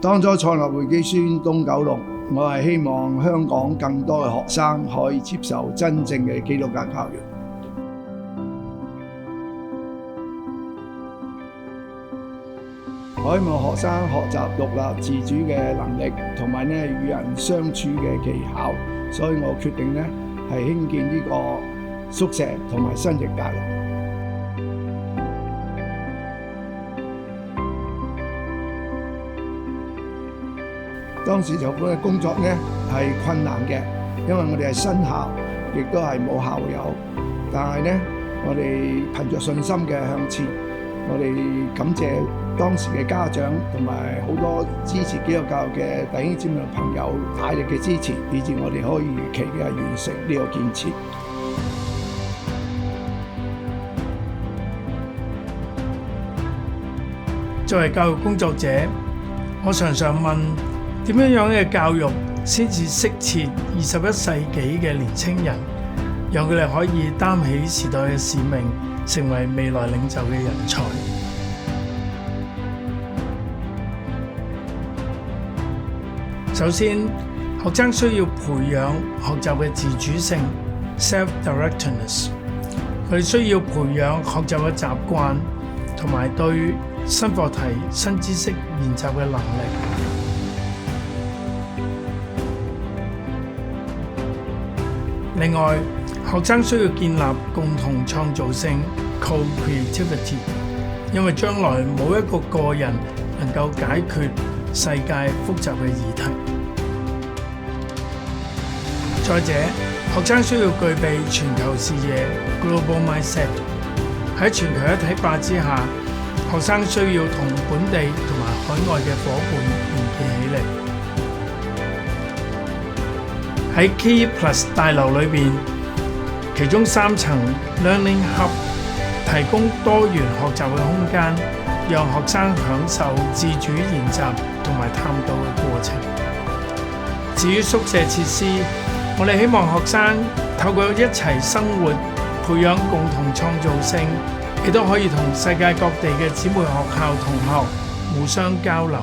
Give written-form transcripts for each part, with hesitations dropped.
當初創立會基書東九龍，我係希望香港更多嘅學生可以接受真正嘅基督教教育。我希望學生學習獨立自主嘅能力，同埋與人相處嘅技巧，所以我決定係興建呢個宿舍同埋新翼大樓。當時就覺得工作係困難嘅，因為我哋係新校，亦都係冇校友。但係我哋憑着信心嘅向前，我哋感謝當時嘅家長同埋好多支持基督教嘅弟兄姊妹朋友大力嘅支持，以致我哋可以如期嘅完成呢個建設。作為教育工作者，我常常問，點樣嘅教育先至適切21世紀嘅年輕人，讓佢哋可以擔起時代嘅使命，成為未來領袖嘅人才。首先，學生需要培養學習嘅自主性 （self-directedness）， 佢哋需要培養學習嘅習慣，同埋對新課題、新知識研習嘅能力。另外，學生需要建立共同創造性 （co-creativity）， 因為將來冇一個個人能夠解決世界複雜嘅議題。再者，學生需要具備全球視野 （global mindset）。喺全球一體化之下，學生需要同本地同埋海外嘅夥伴連結起嚟。喺 KE Plus 大樓裏面，其中3層 Learning Hub 提供多元學習嘅空間，讓學生享受自主研習同埋探討嘅過程。至於宿舍設施，我哋希望學生透過一齊生活，培養共同創造性，亦都可以同世界各地嘅姊妹學校同學互相交流。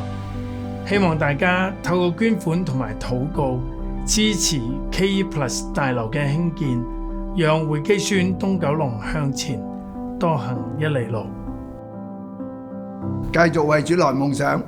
希望大家透過捐款同埋禱告，支持 KE Plus 大樓嘅興建，讓會基書東九龍向前多行1里路。繼續為主來夢想。